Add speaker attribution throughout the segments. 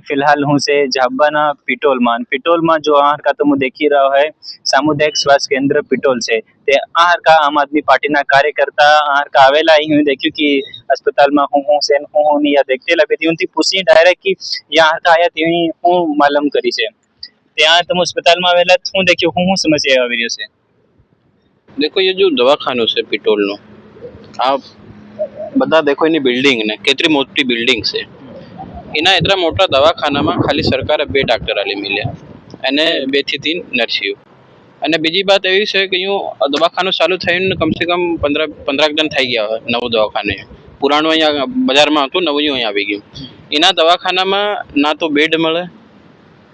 Speaker 1: फिलहाल हूँ से झाब्बाना पिटोल માં પિટોલમાં જો આહાર કા તો હું દેખી રહ્યો હૈ સામુદાયિક સ્વાસ્થ્ય કેન્દ્ર पिटोल છે તે આહાર કા આમ આદમી પાર્ટીના કાર્યકર્તા આહાર કા આવેલા અહીં દેખ્યું कि अस्पतालમાં હું સેન હું ની યા દેખતે લગે તી ઉનથી પૂછી ડાયરેક્ટ कि યા આહાર કા આયા તી હું માલમ કરી છે ત્યાં તમે अस्पतालમાં આવેલા હું દેખ્યું હું સમસ્યા આવી રહ્યો છે।
Speaker 2: देखो ये जो दवाखानो से पिटोल नो आप बता देखो इनी बिल्डिंग ने केतरी मोटी बिल्डिंग से इना इतना मोटा दवाखाना में खाली सरकार 2 डॉक्टर आली मिल्या અને 2 થી 3 નર્સીઓ અને બીજી વાત એવી છે કે યું દવાખાનું ચાલુ થઈને કમસે કમ 15 दिन થઈ ગયા હોય નવું દવાખાને પુરાણું અહીંયા બજારમાં હતું નવું અહીંયા આવી ગયું એના દવાખાનામાં ના તો બેડ મળે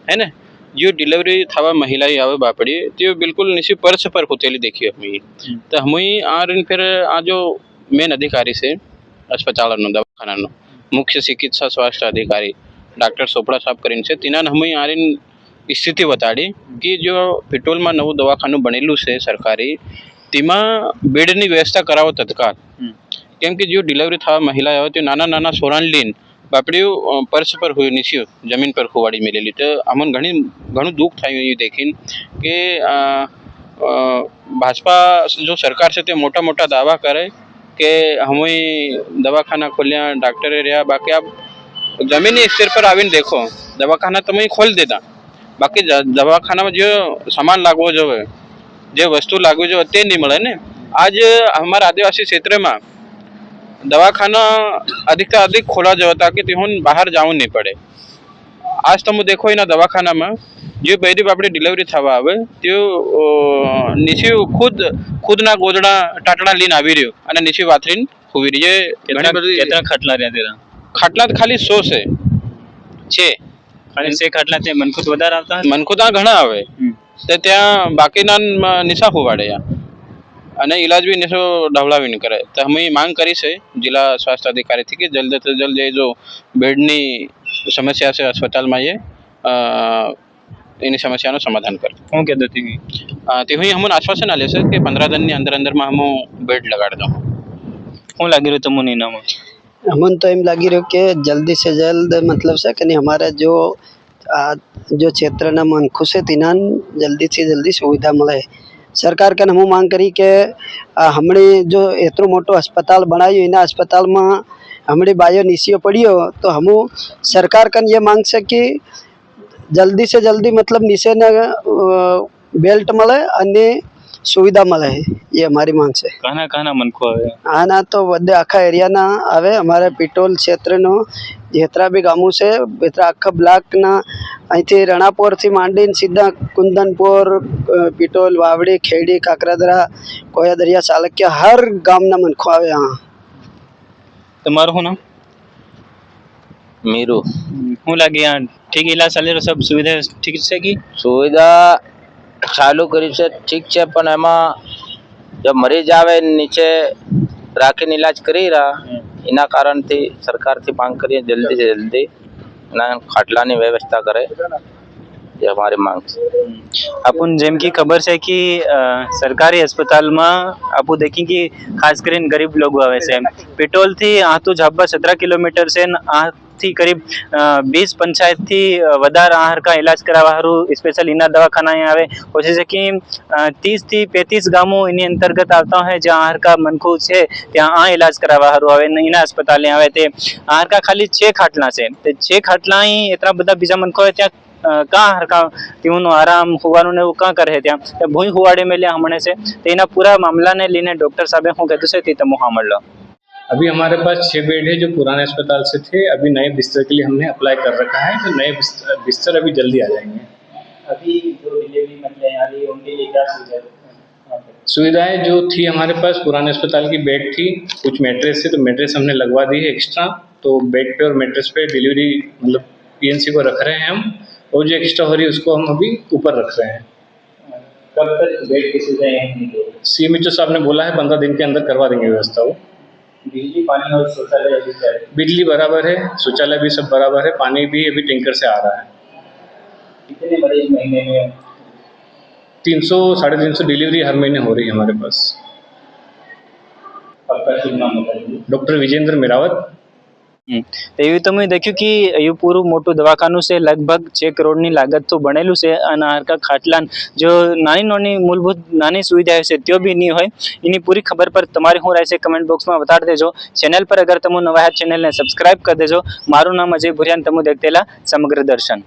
Speaker 2: है ने जो डिलीवरी थवा महिला आवे बापड़ी तो बिल्कुल निश्चित पर्स पर होतेली देखी हमें तो हम फिर आ जो मेन अधिकारी से अस्पताल दवाखाना मुख्य चिकित्सा स्वास्थ्य अधिकारी डॉक्टर सोपड़ा साहब करीन से तीना हम आरीन स्थिति बताड़ी कि जो पिटोल में नवु दवाखानु बनेलू से सरकारी तीमा बेड की व्यवस्था करावो तत्काल केम कि जो डिलीवरी थवा महिला आवे तो नाना नाना सोरान लीन बापड़ी पर्स पर हुई नीचे जमीन पर खुवाड़ी मिलेली तो अमन घणु दुख थयुं ये देखीन कि भाजपा जो सरकार से मोटा मोटा दावा करे कि हम दवाखाना खोलिया डॉक्टर रहा बाकी आप जमीनी स्तर पर आवीने देखो दवाखाना तो खोल देता बाकी दवाखाना में जो सामान लागवो जो जे वस्तु लागवी जो ते नहीं मिले ने आज हमारे आदिवासी क्षेत्र में दवाखाना अधिक से अधिक खोला जाए ताकि तिहोन बाहर जाऊँ नहीं पड़े। आज तो देखो इना दवाखाना में जो बेरी बापड़ी डिलीवरी थवा आवे तो नीचे खुद ना गोदड़ा टाटड़ा लीन आवी रह्यो अने नीचे वाथरीन हुई रही है
Speaker 1: कितना खटला रह्या तेरा
Speaker 2: खाटला तो खाली 100 से 6
Speaker 1: खाली 6 खाटला ते मनखुद વધારે આવતા
Speaker 2: मनखुद घणा आवे ते त्या बाकीना निशा होवाड़े અને इलाज भी निशो ढवलावी नहीं करे तो हम मांग करी से जिला स्वास्थ्य अधिकारी थी कि जल्द से जल्द ये जो बेडनी समस्या से अस्पताल में ये इन समस्या समाधान कर
Speaker 1: हूँ कहते थी
Speaker 2: तो हुई हम आश्वासन आले से कि 15 दिन अंदर अंदर में हम बेड लगा दो
Speaker 1: हूँ लगी रही तुम नाम
Speaker 3: हमन तो एम लगी रहो कि जल्दी से जल्द मतलब से कि हमारा जो क्षेत्र ना मनखु से तिना जल्दी से जल्दी सुविधा मिले सरकार का हम मांग करी कि हमने जो इतना मोटो अस्पताल बनायो इना अस्पताल में हमने बायो नीसियो पड़ियो तो हम सरकार का ये मांग से कि जल्दी से जल्दी मतलब नीचे न बेल्ट मिले अन्य सुविधा मिले ये हमारी मांग से
Speaker 1: कहना मन को आवे
Speaker 3: आना तो बड़े आखा एरिया ना आवे हमारे पिटोल क्षेत्र नो जेतरा भी गामों से बेतरा आखा ब्लॉक ना अहीं रणापुर थी मांडीन सीधा कुंदनपुर पिटोल वावड़ी खेड़ी काकरादरा कोया दरिया चालक्य हर गाम ना मन को आवे यहाँ
Speaker 1: तुम्हारो हो ना
Speaker 4: मीरू
Speaker 1: हूँ लगे यहाँ ठीक इलाज चाले रहो सब सुविधा ठीक से की
Speaker 4: सुविधा चालू करी से ठीक है पण एमा जब मरीज आवे नीचे राखीने इलाज करी रहा इना कारण थी सरकार थी मांग करिए जल्दी से जल्दी ना खाटलानी व्यवस्था करे ये हमारी मांग है।
Speaker 1: अपन जेम की खबर है कि सरकारी अस्पताल में आप देखें कि खास कर गरीब लोग आवे से पिटोल थी आतु झाब्बा 17 किलोमीटर से थी करीब 20 पंचायत थी वधार आहार का इलाज करावा हारू स्पेशल इना दवाखाना आवे कोशिश है कि 30 થી 35 गामों इनी अंतर्गत आता है जहाँ आहार का मनखू है ત્યાં आ इलाज करावा हारू आवे इना अस्पताल आवे ते आहार का खाली 6 खाटला से 6 खाटला ही इतना बड़ा बीजा मनखो है त्या का आहार का तीनो आराम हुवानो ने का करे त्या भूई हुवाड़े में लिया हमने से तेना पूरा मामला ने लेने डॉक्टर साहब हूँ कहते से ती तमो हामल लो।
Speaker 5: अभी हमारे पास 6 बेड है जो पुराने अस्पताल से थे अभी नए बिस्तर के लिए हमने अप्लाई कर रखा है तो नए बिस्तर अभी जल्दी आ जाएंगे।
Speaker 1: अभी जो डिलीवरी मतलब आ रही है उनके लिए क्या
Speaker 5: सुविधाएं जो थी हमारे पास पुराने अस्पताल की बेड थी कुछ मैट्रेस थे तो मैट्रेस हमने लगवा दी है एक्स्ट्रा तो बेड पे और मैट्रेस पे डिलीवरी मतलब पीएनसी को रख रहे हैं हम और जो एक्स्ट्रा हो रही है उसको हम अभी ऊपर रख रहे हैं।
Speaker 1: कब तक बेड की सुविधाएं
Speaker 5: सीएमएचओ साहब ने बोला है 15 दिन के अंदर करवा देंगे व्यवस्था वो।
Speaker 1: बिजली पानी और शौचालय
Speaker 5: बिजली बराबर है शौचालय भी सब बराबर है पानी भी अभी टैंकर से आ रहा है।
Speaker 1: कितने मरीज महीने में
Speaker 5: 300-350 डिलीवरी हर महीने हो रही है हमारे पास।
Speaker 1: आपका शुभ नाम बताइए।
Speaker 5: डॉक्टर विजेंद्र मेरावत।
Speaker 1: તો એવી તો મેં દેખ્યું કે એવું પૂરું મોટું દવાખાનું છે, લગભગ 6 કરોડની લાગતથી બનેલું છે અને હરકા ખાટલા જો નાની નાની મૂળભૂત નાની સુવિધાઓ છે તે બી નહીં હોય. એની પૂરી ખબર પર તમારી શું રહેશે કમેન્ટ બોક્સમાં બતાડી દેજો. ચેનલ પર અગર તમે નવા ચેનલને સબસ્ક્રાઇબ કરી દેજો. મારું નામ અજય ભુરિયાન, તમે દેખતેલા સમગ્ર દર્શન.